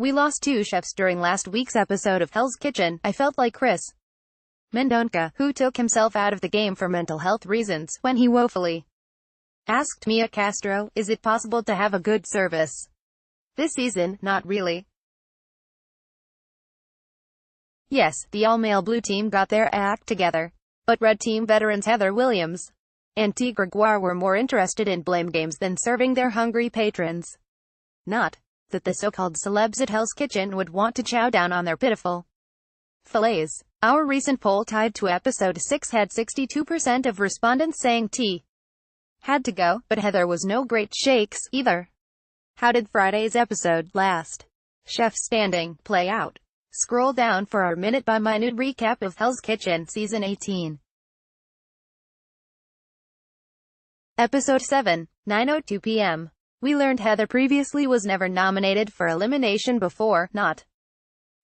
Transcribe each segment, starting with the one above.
We lost 2 chefs during last week's episode of Hell's Kitchen. I felt like Chris Mendonca, who took himself out of the game for mental health reasons, when he woefully asked Mia Castro, is it possible to have a good service this season? Not really. Yes, the all-male blue team got their act together, but red team veterans Heather Williams and T. Gregoire were more interested in blame games than serving their hungry patrons. Not that the so-called celebs at Hell's Kitchen would want to chow down on their pitiful fillets. Our recent poll tied to episode 6 had 62% of respondents saying T had to go, but Heather was no great shakes, either. How did Friday's episode, Last Chef Standing, play out? Scroll down for our minute-by-minute recap of Hell's Kitchen, Season 18. Episode 7, 9:02 p.m. We learned Heather previously was never nominated for elimination before, not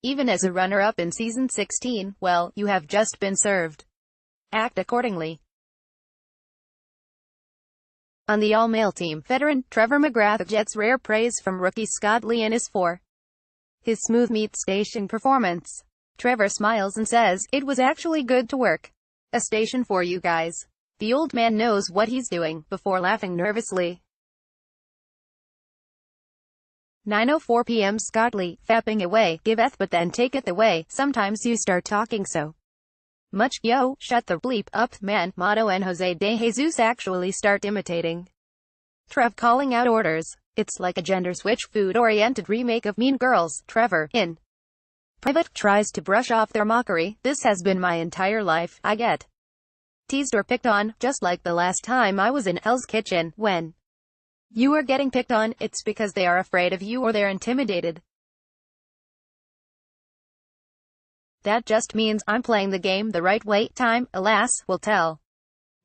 even as a runner-up in Season 16. Well, you have just been served. Act accordingly. On the all-male team, veteran Trevor McGrath gets rare praise from rookie Scott Leonis for his smooth meat station performance. Trevor smiles and says, "It was actually good to work a station for you guys. The old man knows what he's doing," before laughing nervously. 9:04 p.m. Scott Lee, fapping away, giveth but then taketh away. Sometimes you start talking so much, yo, shut the bleep up, man. Motto and Jose de Jesus actually start imitating Trev calling out orders. It's like a gender switch food-oriented remake of Mean Girls. Trevor, in private, tries to brush off their mockery. This has been my entire life. I get teased or picked on, just like the last time I was in Hell's Kitchen. When you are getting picked on, it's because they are afraid of you or they're intimidated. That just means I'm playing the game the right way. Time, alas, will tell.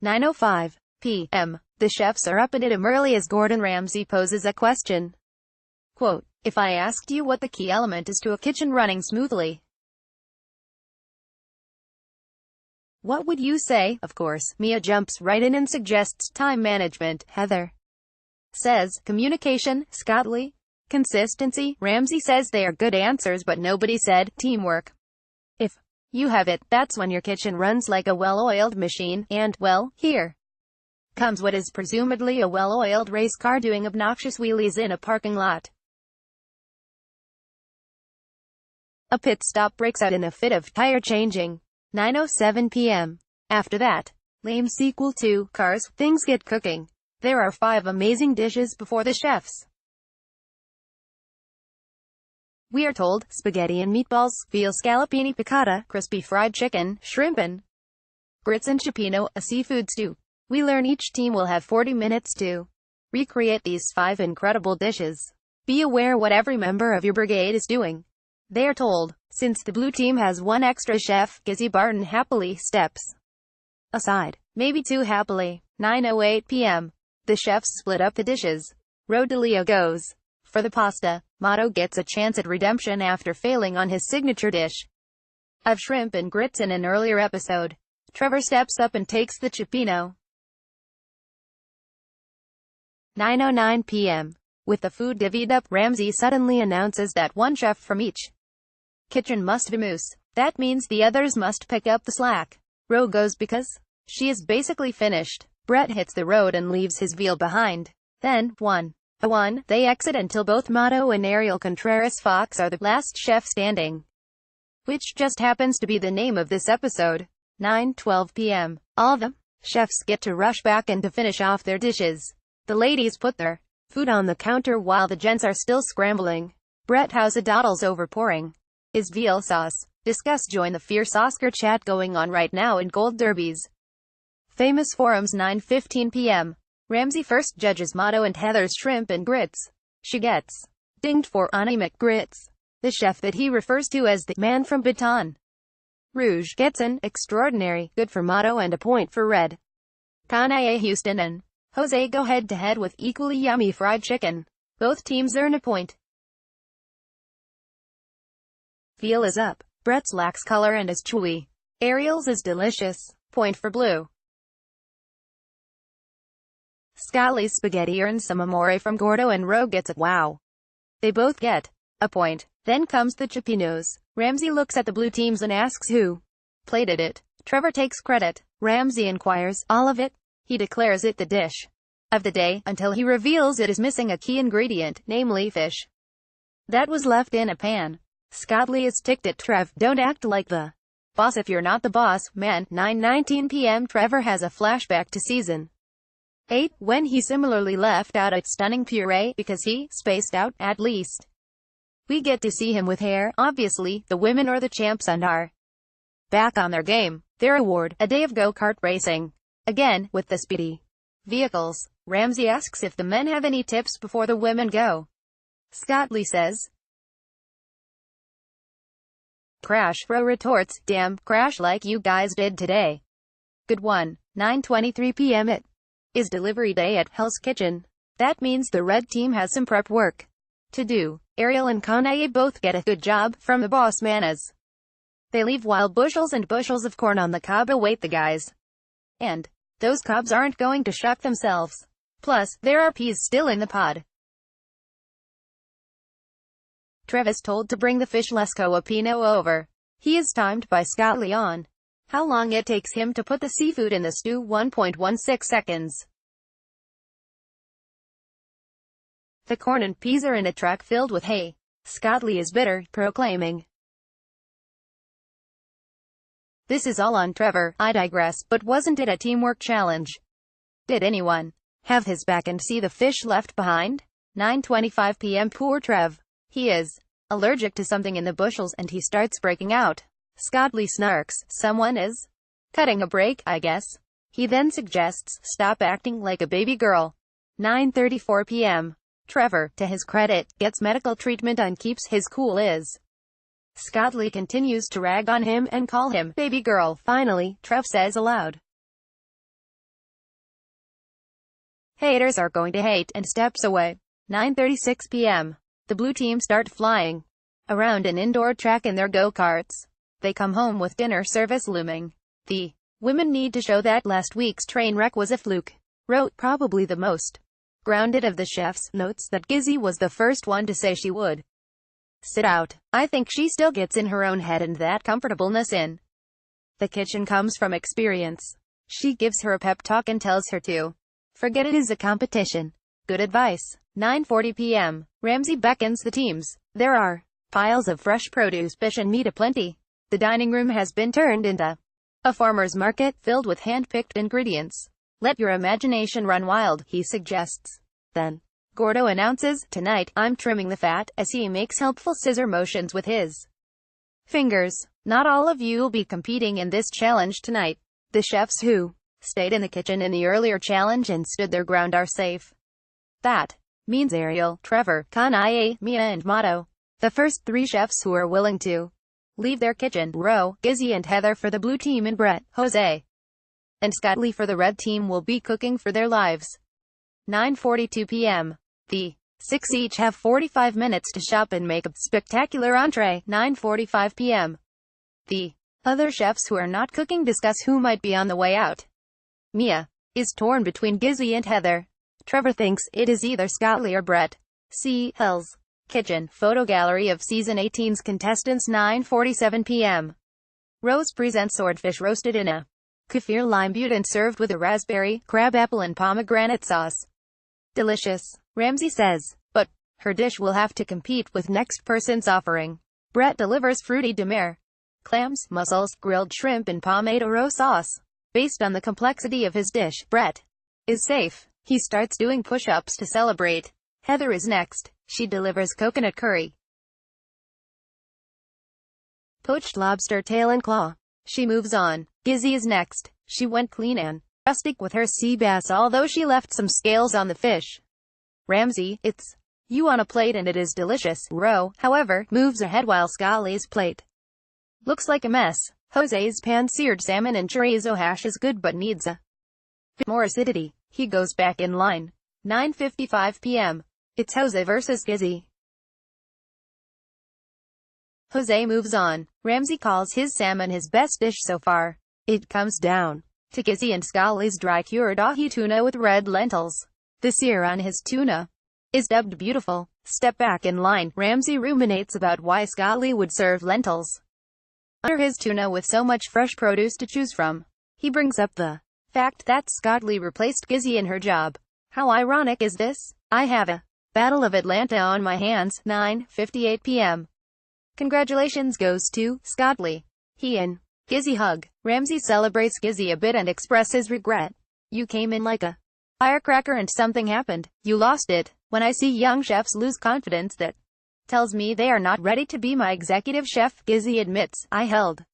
9:05 p.m. The chefs are up and at 'em early as Gordon Ramsay poses a question. Quote, "If I asked you what the key element is to a kitchen running smoothly, what would you say?" Of course, Mia jumps right in and suggests time management. Heather says, communication. Scott Lee, consistency. Ramsay says they are good answers, but nobody said teamwork. If you have it, that's when your kitchen runs like a well-oiled machine. And, well, here comes what is presumably a well-oiled race car doing obnoxious wheelies in a parking lot. A pit stop breaks out in a fit of tire changing. 9:07 p.m. After that lame sequel to Cars, things get cooking. There are 5 amazing dishes before the chefs. We are told, spaghetti and meatballs, veal scallopini piccata, crispy fried chicken, shrimp and grits and cioppino, a seafood stew. We learn each team will have 40 minutes to recreate these 5 incredible dishes. Be aware what every member of your brigade is doing. They are told, since the blue team has 1 extra chef, Gizzy Barton happily steps aside. Maybe too happily. 9:08 p.m. The chefs split up the dishes. Rodelio goes for the pasta. Motto gets a chance at redemption after failing on his signature dish of shrimp and grits in an earlier episode. Trevor steps up and takes the cioppino. 9:09 p.m. With the food divvied up, Ramsay suddenly announces that 1 chef from each kitchen must vamoose. That means the others must pick up the slack. Ro goes because she is basically finished. Brett hits the road and leaves his veal behind. Then, one by one, they exit until both Motto and Ariel Contreras Fox are the last chef standing, which just happens to be the name of this episode. 9:12 p.m. All the chefs get to rush back and to finish off their dishes. The ladies put their food on the counter while the gents are still scrambling. Brett how's-a-doddles over pouring his veal sauce. Discuss join the fierce Oscar chat going on right now in Gold Derbies. Famous forums. 9:15 p.m. Ramsay first judges Motto and Heather's shrimp and grits. She gets dinged for anemic grits. The chef that he refers to as the man from Baton Rouge gets an extraordinary good for Motto and a point for Red. Kanye Houston and Jose go head-to-head with equally yummy fried chicken. Both teams earn a point. Veal is up. Brett's lacks color and is chewy. Ariel's is delicious. Point for Blue. Scally's spaghetti earns some amore from Gordo and Ro gets a wow. They both get A point. Then comes the chipinos. Ramsay looks at the blue teams and asks who plated it. Trevor takes credit. Ramsay inquires, all of it? He declares it the dish of the day, until he reveals it is missing a key ingredient, namely fish that was left in a pan. Scotty is ticked at Trev. Don't act like the boss if you're not the boss, man. 9:19 p.m. Trevor has a flashback to season 8, when he similarly left out a stunning puree, because he spaced out, at least. We get to see him with hair. Obviously, the women are the champs and are back on their game. Their award, a day of go-kart racing. Again, with the speedy vehicles. Ramsay asks if the men have any tips before the women go. Scotty says, crash. Ro retorts, damn, crash like you guys did today. Good one. 9:23 p.m. It is delivery day at Hell's Kitchen. That means the red team has some prep work to do. Ariel and Kanae both get a good job from the boss man as they leave while bushels and bushels of corn on the cob await the guys. And those cobs aren't going to shock themselves. Plus, there are peas still in the pod. Trev is told to bring the fish Lesco Apino over. He is timed by Scotty on how long it takes him to put the seafood in the stew. 1.16 seconds. The corn and peas are in a truck filled with hay. Scotty is bitter, proclaiming, this is all on Trevor. I digress, but wasn't it a teamwork challenge? Did anyone have his back and see the fish left behind? 9:25 p.m. Poor Trev. He is allergic to something in the bushels and he starts breaking out. Scotty snarks, someone is cutting a break, I guess. He then suggests, stop acting like a baby girl. 9:34 p.m. Trevor, to his credit, gets medical treatment and keeps his cool as Scotty continues to rag on him and call him baby girl. Finally, Trev says aloud, haters are going to hate, and steps away. 9:36 p.m. The blue team start flying around an indoor track in their go-karts. They come home with dinner service looming. The women need to show that last week's train wreck was a fluke. Wrote, probably the most grounded of the chefs, notes that Gizzy was the first one to say she would sit out. I think she still gets in her own head, and that comfortableness in the kitchen comes from experience. She gives her a pep talk and tells her to forget it is a competition. Good advice. 9:40 p.m. Ramsay beckons the teams. There are piles of fresh produce, fish and meat aplenty. The dining room has been turned into a farmer's market, filled with hand-picked ingredients. Let your imagination run wild, he suggests. Then Gordo announces, tonight, I'm trimming the fat, as he makes helpful scissor motions with his fingers. Not all of you will be competing in this challenge tonight. The chefs who stayed in the kitchen in the earlier challenge and stood their ground are safe. That means Ariel, Trevor, Kanae, Mia and Mato. The first 3 chefs who are willing to leave their kitchen, Ro, Gizzy and Heather for the blue team, and Brett, Jose and Scotty for the red team, will be cooking for their lives. 9:42 p.m. The 6 each have 45 minutes to shop and make a spectacular entree. 9:45 p.m. The other chefs who are not cooking discuss who might be on the way out. Mia is torn between Gizzy and Heather. Trevor thinks it is either Scotty or Brett. See Hell's Kitchen photo gallery of season 18's contestants. 9:47 p.m. Rose presents swordfish roasted in a kaffir lime butte and served with a raspberry, crabapple and pomegranate sauce. Delicious, Ramsay says, but her dish will have to compete with next person's offering. Brett delivers fruity de mer, clams, mussels, grilled shrimp and pomodoro sauce. Based on the complexity of his dish, Brett is safe. He starts doing push-ups to celebrate. Heather is next. She delivers coconut curry, poached lobster tail and claw. She moves on. Gizzy is next. She went clean and rustic with her sea bass, although she left some scales on the fish. Ramsay, it's you on a plate and it is delicious. Ro, however, moves ahead while Scotty's plate looks like a mess. Jose's pan-seared salmon and chorizo hash is good but needs a bit more acidity. He goes back in line. 9:55 p.m. It's Jose versus Gizzy. Jose moves on. Ramsay calls his salmon his best dish so far. It comes down to Gizzy and Scotty's dry-cured ahi tuna with red lentils. The sear on his tuna is dubbed beautiful. Step back in line. Ramsay ruminates about why Scotley would serve lentils under his tuna with so much fresh produce to choose from. He brings up the fact that Scotley replaced Gizzy in her job. How ironic is this? I have a Battle of Atlanta on my hands. 9:58 p.m. Congratulations goes to Scotley. He and Gizzy hug. Ramsay celebrates Gizzy a bit and expresses regret. You came in like a firecracker and something happened. You lost it. When I see young chefs lose confidence, that tells me they are not ready to be my executive chef. Gizzy admits, I held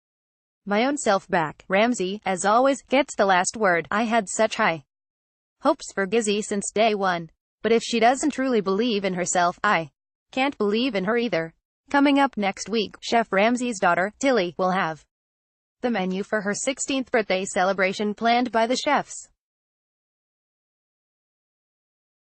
my own self back. Ramsay, as always, gets the last word. I had such high hopes for Gizzy since day one. But if she doesn't truly believe in herself, I can't believe in her either. Coming up next week, Chef Ramsay's daughter, Tilly, will have the menu for her 16th birthday celebration planned by the chefs.